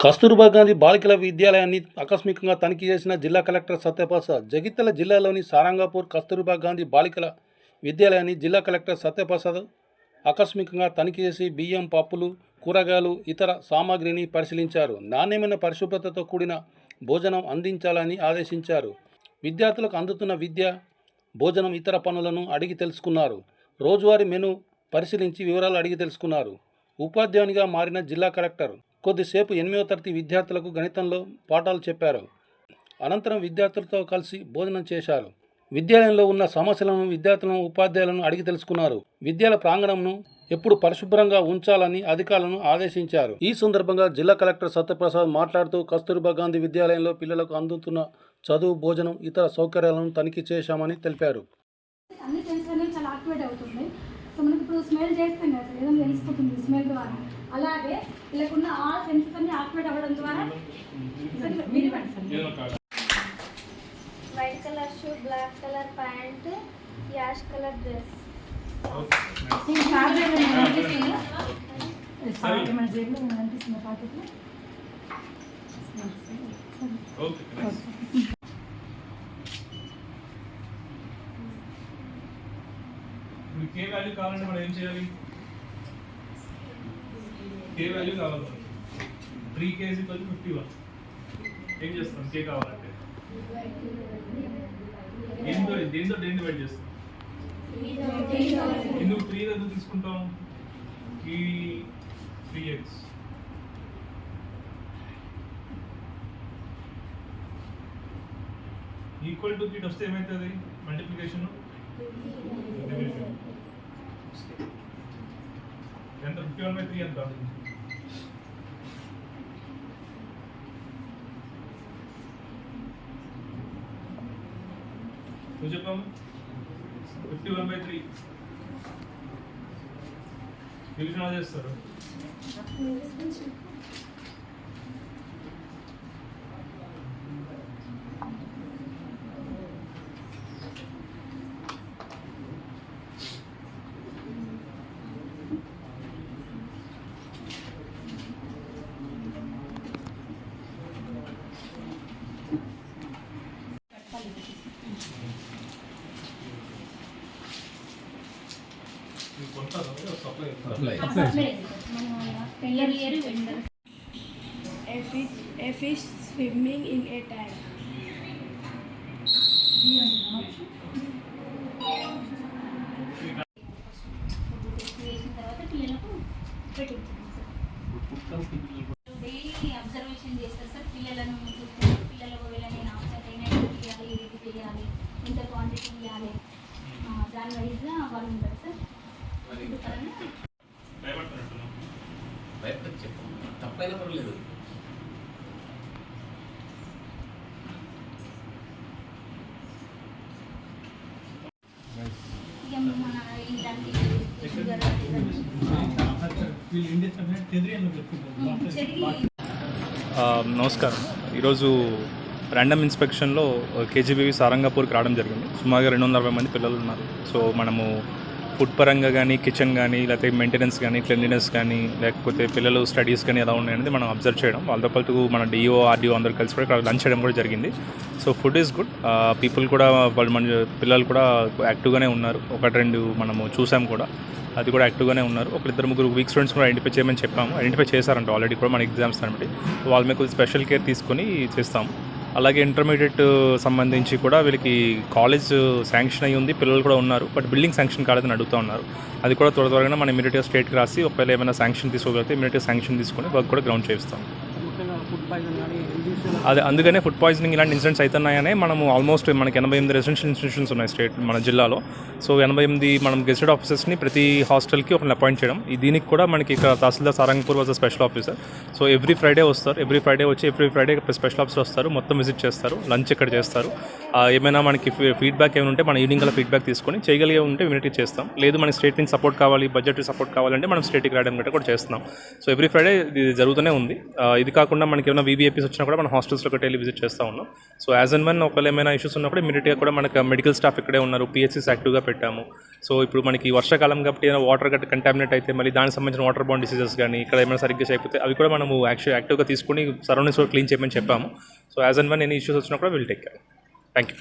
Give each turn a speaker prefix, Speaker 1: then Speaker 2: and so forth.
Speaker 1: కస్తూర్బా గాంధీ బాలికల విద్యాలయాన్ని ఆకస్మికంగా తనిఖీ చేసిన జిల్లా కలెక్టర్ సత్యప్రసాద్. జగిత్యాల జిల్లాలోని సారంగపూర్ కస్తూర్బా గాంధీ బాలికల విద్యాలయాన్ని జిల్లా కలెక్టర్ సత్యప్రసాద్ ఆకస్మికంగా తనిఖీ చేసి బియ్యం, పప్పులు, కూరగాయలు, ఇతర సామాగ్రిని పరిశీలించారు. నాణ్యమైన పరిశుభ్రతతో కూడిన భోజనం అందించాలని ఆదేశించారు. విద్యార్థులకు అందుతున్న విద్య, భోజనం, ఇతర పనులను అడిగి తెలుసుకున్నారు. రోజువారీ మెను పరిశీలించి వివరాలు అడిగి తెలుసుకున్నారు. ఉపాధ్యాయునిగా మారిన జిల్లా కలెక్టర్ కొద్దిసేపు 8వ తరగతి విద్యార్థులకు గణితంలో పాఠాలు చెప్పారు. అనంతరం విద్యార్థులతో కలిసి భోజనం చేశారు. విద్యాలయంలో ఉన్న సమస్యలను విద్యార్థులను, ఉపాధ్యాయులను అడిగి తెలుసుకున్నారు. విద్యాలయ ప్రాంగణంను ఎప్పుడు పరిశుభ్రంగా ఉంచాలని అధికారులను ఆదేశించారు. ఈ సందర్భంగా జిల్లా కలెక్టర్ సత్యప్రసాద్ మాట్లాడుతూ కస్తూర్బా గాంధీ విద్యాలయంలో పిల్లలకు అందుతున్న చదువు, భోజనం, ఇతర సౌకర్యాలను తనిఖీ చేశామని తెలిపారు.
Speaker 2: అన్ని సెన్స్ అనేవి చాలా యాక్టివేట్ అవుతుంది. సో మనకి ఇప్పుడు స్మెల్ చేస్తాం కదా సార్, ఏదైనా తెలిసిపోతుంది స్మెల్ ద్వారా. అలాగే వీళ్ళకున్న ఆ సెన్సెస్ అన్ని యాక్టివేట్ అవ్వడం ద్వారా
Speaker 3: white colour shoe, black colour pant, ash colour dress.
Speaker 4: ఇప్పుడు కే వాల్యూ కావాలంటే మనం ఏం చేయాలి? కే వాల్యూ కావాలి. 3k = 51. ఏం చేస్తాం? కే కావాలంటే దేంతో దేన్ని డివైడ్ చేస్తాం? ఎందుకు 3 ఎందుకు తీసుకుంటాం? ఈ 3x ఈక్వల్ టు ఇటు వస్తే ఏమవుతుంది? మల్టిప్లికేషన్ ఎంత? 51/3 ఎంత? నువ్వు చెప్పాము. 51/3 డివిజన్ ఎలా చేస్తారు?
Speaker 3: A fish swimming in a tank.
Speaker 5: Daily observation చేస్తారు సార్. పిల్లలను చూస్తారు. పిల్లలకు వెళ్ళని ఆప్షన్ అయినా చేయాలి, ఈ రీతి చేయాలి, ఇంత క్వాంటిటీ ఇవ్వాలి, దాని వైజ్గా వాళ్ళు ఉంటారు సార్.
Speaker 6: తప్పైనా పర్లేదు.
Speaker 5: ఇక మన దానికి షుగర్
Speaker 7: నమస్కారం. ఈరోజు ర్యాండమ్ ఇన్స్పెక్షన్లో కేజీబీవీ సారంగపూర్కి రావడం జరిగింది. సుమారుగా 240 మంది పిల్లలు ఉన్నారు. సో మనము ఫుడ్ పరంగా కానీ, కిచెన్ కానీ, లేకపోతే మెయింటెనెన్స్ కానీ, క్లెన్లీనెస్ కానీ, లేకపోతే పిల్లలు స్టడీస్ కానీ ఎలా ఉన్నాయనేది మనం అబ్జర్వ్ చేయడం. వాళ్ళతో పాటు మన డిఓ, ఆర్డిఓ అందరూ కలిసి కూడా ఇక్కడ లంచ్ చేయడం కూడా జరిగింది. So food is good. People కూడా వాళ్ళు మన పిల్లలు కూడా యాక్టివ్గానే ఉన్నారు. 1-2 మనము చూసాం కూడా, అది కూడా యాక్టివ్గానే ఉన్నారు. 1-2-3 వీక్ స్టూడెంట్స్ కూడా ఐడెంటిఫై చేయమని చెప్పాము. ఐడెంటిఫై చేశారంట ఆల్రెడీ కూడా మన ఎగ్జామ్స్ బట్టి. వాళ్ళ మీద స్పెషల్ కేర్ తీసుకొని చేస్తాము. అలాగే ఇంటర్మీడియట్ సంబంధించి కూడా వీళ్ళకి కాలేజ్ శాంక్షన్ అయ్యి ఉంది, పిల్లలు కూడా ఉన్నారు. బట్ బిల్డింగ్ శాంక్షన్ కాలేదని అడుగుతూ ఉన్నారు. అది కూడా త్వరగా మనం ఇమీడియట్గా స్టేట్కి రాసి ఒకవేళ ఏమైనా శాంక్షన్ తీసుకోగలిగితే ఇమీడియట్గా శాంక్షన్ తీసుకొని వర్క్ కూడా గ్రౌండ్ చేయిస్తాం. అదే అందుకనే ఫుడ్ పాయిజనింగ్ ఇలాంటి ఇన్సిడెంట్స్ అవుతున్నాయనే మనము ఆల్మోస్ట్ మనకి 88 రెసిడెన్షియల్ ఇన్స్టిట్యూషన్స్ ఉన్నాయి స్టేట్ మన జిల్లాలో. సో 88 మనం గెస్టెడ్ ఆఫీసర్స్ని ప్రతి హాస్టల్కి ఒకరిని అపాయింట్ చేయడం. దీనికి కూడా మనకి ఇక్కడ tahsildar Sarangpur was special officer. So every Friday వస్తారు. ఎవ్రీ ఫ్రైడే స్పెషల్ ఆఫీసర్ వస్తారు, మొత్తం విజిట్ చేస్తారు, లంచ్ ఇక్కడ చేస్తారు. ఏమైనా మనకి ఫీడ్బ్యాక్ ఏమైనా ఉంటే మన ఈవినింగ్ అలా ఫీడ్బ్యాక్ తీసుకొని చేయగలిగే ఉంటే ఇమీడియట్గా చేస్తాం. లేదు మన స్టేట్ నుంచి సపోర్ట్ కావాలి, బడ్జెట్ సపోర్ట్ కావాలంటే మనం స్టేట్కి రావడం కూడా చేస్తున్నాం. సో ఎవ్రీ ఫ్రైడే ఇది జరుగుతూనే ఉంది. ఇది కాకుండా మన మనకి ఏమైనా వీవీఐపీస్ వచ్చినా కూడా మన హాస్టల్స్లో ఒకటి వెళ్ళి విజిట్ చేస్తూ ఉన్నాం. సో యాజ్ అండ్ వన్ ఒకవేళ ఏమైనా ఇష్యూస్ ఉన్నప్పుడు ఇమీడియట్గా కూడా మనకు మెడికల్ స్టాఫ్ ఇక్కడే ఉన్నారు, పిహెచ్సిస్ యాక్టివ్గా పెట్టాము. సో ఇప్పుడు మనకి వర్షాకాలం కాబట్టి ఏమైనా వాటర్ గట్టి కంటామినేట్ అయితే మళ్ళీ దానికి సంబంధించిన వాటర్ బాండ్ డిసీజెస్ కానీ ఇక్కడ ఏమైనా సరిగ్గా చేయకపోతే అవి కూడా మనము యాక్టివ్గా తీసుకుని సరౌండింగ్స్ కూడా క్లీన్ చేయమని చెప్పాము. So as and one any issues వచ్చినా కూడా will take care. Thank you.